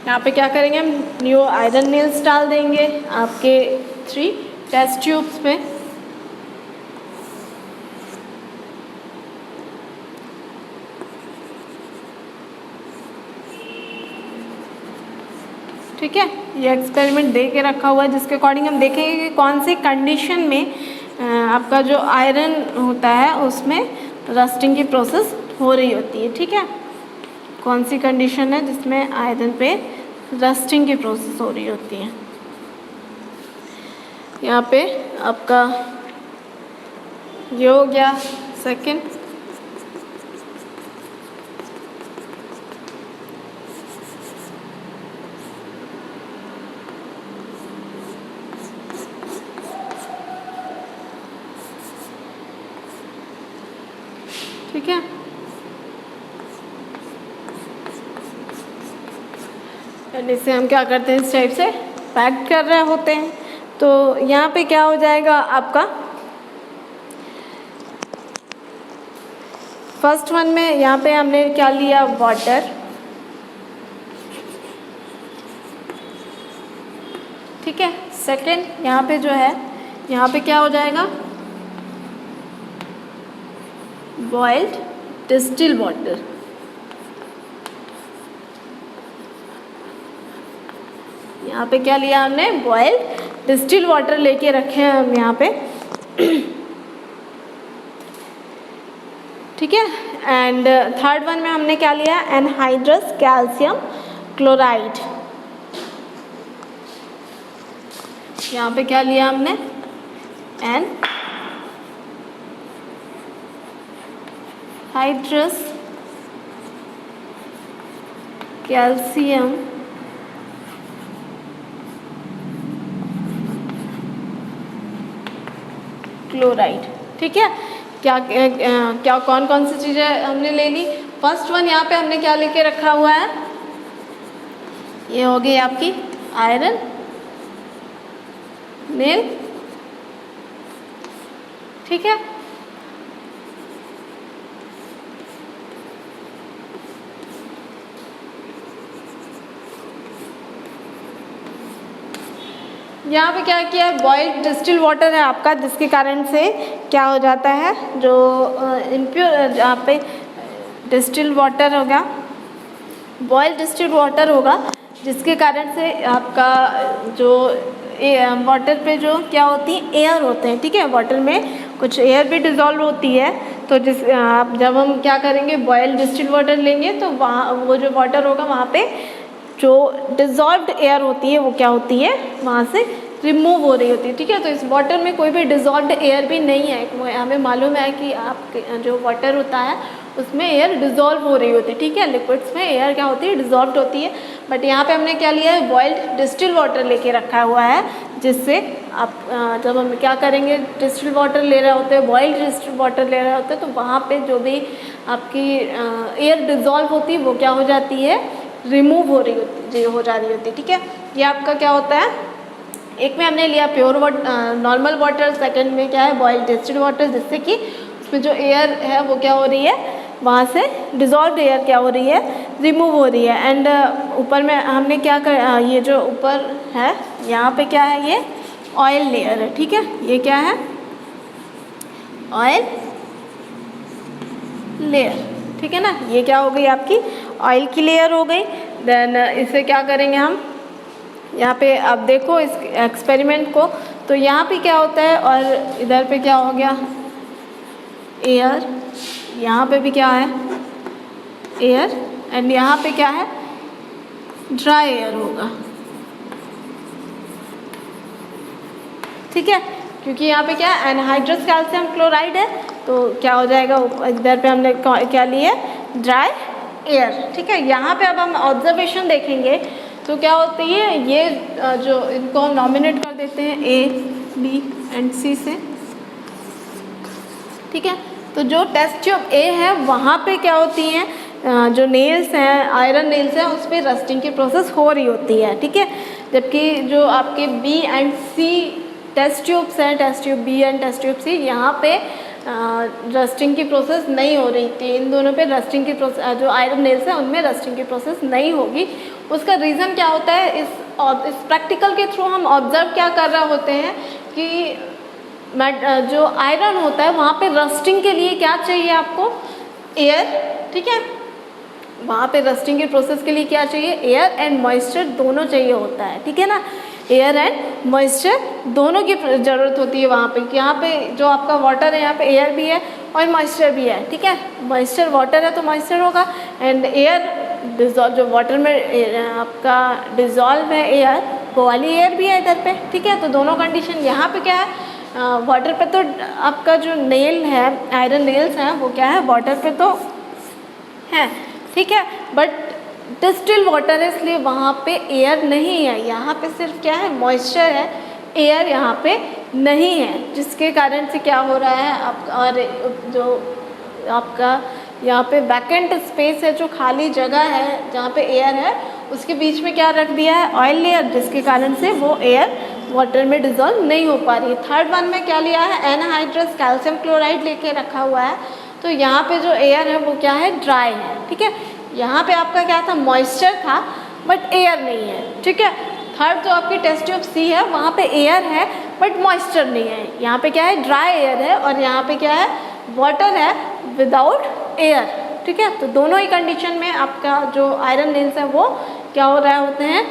यहाँ पे क्या करेंगे, हम न्यू आयरन नेल्स डाल देंगे आपके 3 टेस्ट ट्यूब्स में। ठीक है, ये एक्सपेरिमेंट दे के रखा हुआ है, जिसके अकॉर्डिंग हम देखेंगे कि कौन सी कंडीशन में आपका जो आयरन होता है उसमें रस्टिंग की प्रोसेस हो रही होती है, ठीक है। कौन सी कंडीशन है जिसमें आयरन पे रस्टिंग की प्रोसेस हो रही होती है। यहाँ पे आपका ये हो गया सेकेंड। ठीक है, इसे हम क्या करते हैं, इस टाइप से पैक कर रहे होते हैं। तो यहाँ पे क्या हो जाएगा आपका, फर्स्ट वन में यहाँ पे हमने क्या लिया, वाटर, ठीक है। सेकंड यहाँ पे जो है, यहाँ पे क्या हो जाएगा, बॉइल्ड डिस्टिल वाटर। यहाँ पे क्या लिया हमने, बॉइल्ड डिस्टिल वाटर लेके रखे हैं हम यहाँ पे, ठीक है। एंड थर्ड वन में हमने क्या लिया, एनहाइड्रस कैल्शियम क्लोराइड। यहाँ पे क्या लिया हमने, एनहाइड्रस कैल्शियम क्लोराइड, ठीक है। क्या कौन कौन सी चीज़ें हमने ले ली। फर्स्ट वन यहाँ पे हमने क्या लेके रखा हुआ है, ये हो गई आपकी आयरन नेल, ठीक है। यहाँ पे क्या किया है, बॉइल्ड डिस्टिल वाटर है आपका, जिसके कारण से क्या हो जाता है, जो इम्प्योर यहाँ पे डिस्टिल वाटर होगा, बॉइल्ड डिस्टिल वाटर होगा, जिसके कारण से आपका जो वाटर पे जो क्या होती है, एयर होते हैं, ठीक है। वाटर में कुछ एयर भी डिज़ोल्व होती है, तो जिस आप जब हम क्या करेंगे, बॉइल्ड डिस्टिल वाटर लेंगे तो वहाँ वो जो वाटर होगा वहाँ पे जो डिज़ोल्व्ड एयर होती है वो क्या होती है, वहाँ से रिमूव हो रही होती है, ठीक है। तो इस वाटर में कोई भी डिज़ोल्व्ड एयर भी नहीं है। हमें मालूम है कि आप जो वाटर होता है उसमें एयर डिज़ोल्व हो रही होती है, ठीक है। लिक्विड्स में एयर क्या होती है, डिज़ोल्व्ड होती है। बट यहाँ पे हमने क्या लिया है, बॉइल्ड डिस्टिल वाटर लेके रखा हुआ है, जिससे आप जब हम क्या करेंगे, डिस्टिल वाटर ले रहे होते हैं, बॉइल्ड डिस्टिल वाटर ले रहे होते हैं, तो वहाँ पे जो भी आपकी एयर डिज़ोल्व होती है वो क्या हो जाती है, रिमूव हो रही होती, हो जा रही होती है, ठीक है। ये आपका क्या होता है, एक में हमने लिया pure water, normal water, second में क्या है, बॉइल्ड डिस्टिल्ड वाटर, जिससे कि उसमें जो एयर है वो क्या हो रही है, वहाँ से डिज़ोल्व एयर क्या हो रही है, रिमूव हो रही है। एंड ऊपर में हमने क्या कर, ये जो ऊपर है यहाँ पे क्या है, ये ऑयल लेयर है, ठीक है। ये क्या है, ऑयल लेयर, ठीक है ना। ये क्या हो गई, आपकी ऑयल की लेयर हो गई। देन इसे क्या करेंगे हम, यहाँ पे आप देखो इस एक्सपेरिमेंट को, तो यहाँ पे क्या होता है, और इधर पे क्या हो गया, एयर, यहाँ पे भी क्या है, एयर, एंड यहाँ पे क्या है, ड्राई एयर होगा, ठीक है। क्योंकि यहाँ पे क्या है, एनहाइड्रस कैल्शियम क्लोराइड है, तो क्या हो जाएगा, इधर पे हमने क्या लिया, ड्राई एयर, ठीक है। यहाँ पे अब हम ऑब्जर्वेशन देखेंगे तो क्या होती है, ये जो इनको हम नॉमिनेट कर देते हैं ए, बी एंड सी से, ठीक है। तो जो टेस्ट ट्यूब ए है वहाँ पे क्या होती हैं, जो नेल्स हैं, आयरन नेल्स हैं, उस पर रस्टिंग की प्रोसेस हो रही होती है, ठीक है। जबकि जो आपके B and C test tubes हैं, test tube B and test tube C, यहाँ पे रस्टिंग की प्रोसेस नहीं हो रही थी। इन दोनों पे रस्टिंग की प्रोसेस, जो आयरन नेल्स हैं उनमें रस्टिंग की प्रोसेस नहीं होगी। उसका रीज़न क्या होता है, इस प्रैक्टिकल के थ्रू हम ऑब्जर्व क्या कर रहे होते हैं कि जो आयरन होता है वहाँ पे रस्टिंग के लिए क्या चाहिए आपको, एयर, ठीक है। वहाँ पे रस्टिंग की प्रोसेस के लिए क्या चाहिए, एयर एंड मॉइस्चर दोनों चाहिए होता है, ठीक है ना। एयर एंड मॉइस्चर दोनों की ज़रूरत होती है वहाँ पे, कि यहाँ पे जो आपका वाटर है, यहाँ पे एयर भी है और मॉइस्चर भी है, ठीक है। मॉइस्चर वाटर है तो मॉइस्चर होगा, एंड एयर डिज़ोल्व, जो वाटर में आपका डिज़ोल्व है एयर, वो वाली एयर भी है इधर पे, ठीक है। तो दोनों कंडीशन यहाँ पे क्या है, वाटर पे तो आपका जो नेल है, आयरन नेल्स हैं, वो क्या है, वाटर पे तो है, ठीक है। बट डिस्टिल वाटर है, इसलिए वहाँ पे एयर नहीं है, यहाँ पे सिर्फ क्या है, मॉइस्चर है, एयर यहाँ पे नहीं है, जिसके कारण से क्या हो रहा है आपका, और जो आपका यहाँ पे वैकेंट स्पेस है, जो खाली जगह है जहाँ पे एयर है, उसके बीच में क्या रख दिया है, ऑयल लेयर, जिसके कारण से वो एयर वाटर में डिज़ोल्व नहीं हो पा रही है। थर्ड वन में क्या लिया है, एनहाइड्रस कैल्शियम क्लोराइड लेके रखा हुआ है, तो यहाँ पे जो एयर है वो क्या है, ड्राई है, ठीक है। यहाँ पे आपका क्या था, मॉइस्चर था बट एयर नहीं है, ठीक है। थर्ड जो आपकी टेस्ट ट्यूब सी है, वहाँ पे एयर है बट मॉइस्चर नहीं है, यहाँ पे क्या है, ड्राई एयर है, और यहाँ पे क्या है, वाटर है विदाउट एयर, ठीक है। तो दोनों ही कंडीशन में आपका जो आयरन नेल्स है वो क्या हो रहा होते हैं,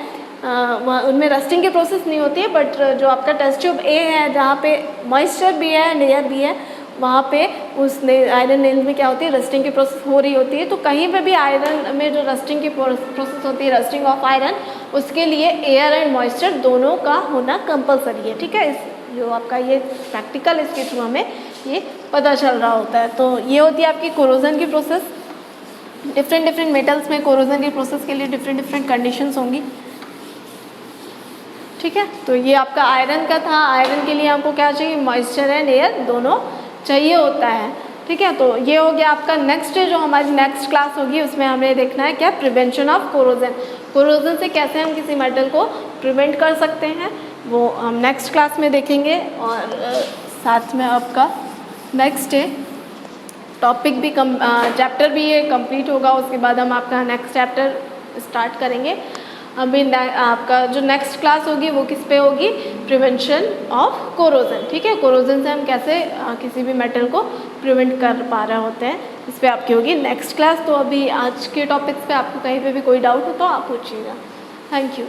उनमें रस्टिंग की प्रोसेस नहीं होती है। बट जो आपका टेस्ट ट्यूब ए है, जहाँ पे मॉइस्चर भी है, लेयर भी है, वहाँ पे उस आयरन नेल में क्या होती है, रस्टिंग की प्रोसेस हो रही होती है। तो कहीं पे भी आयरन में जो रस्टिंग की प्रोसेस होती है, रस्टिंग ऑफ आयरन, उसके लिए एयर एंड मॉइस्चर दोनों का होना कंपलसरी है, ठीक है। इस जो आपका ये प्रैक्टिकल, इसके थ्रू हमें ये पता चल रहा होता है। तो ये होती है आपकी कोरोजन की प्रोसेस। डिफरेंट मेटल्स में कोरोजन की प्रोसेस के लिए डिफरेंट कंडीशंस होंगी, ठीक है। तो ये आपका आयरन का था, आयरन के लिए आपको क्या चाहिए, मॉइस्चर एंड एयर दोनों चाहिए होता है, ठीक है। तो ये हो गया आपका नेक्स्ट, जो हमारी नेक्स्ट क्लास होगी उसमें हमें देखना है क्या, प्रिवेंशन ऑफ कोरोजन। कोरोजन से कैसे हम किसी मेटल को प्रिवेंट कर सकते हैं, वो हम नेक्स्ट क्लास में देखेंगे। और साथ में आपका नेक्स्ट टॉपिक भी चैप्टर भी ये कंप्लीट होगा, उसके बाद हम आपका नेक्स्ट चैप्टर स्टार्ट करेंगे। अभी आपका जो नेक्स्ट क्लास होगी वो किस पे होगी, प्रिवेंशन ऑफ कोरोजन, ठीक है। कोरोजन से हम कैसे किसी भी मेटल को प्रिवेंट कर पा रहे होते हैं, इस पर आपकी होगी नेक्स्ट क्लास। तो अभी आज के टॉपिक्स पे आपको कहीं पे भी कोई डाउट हो तो आप पूछिएगा। Thank you.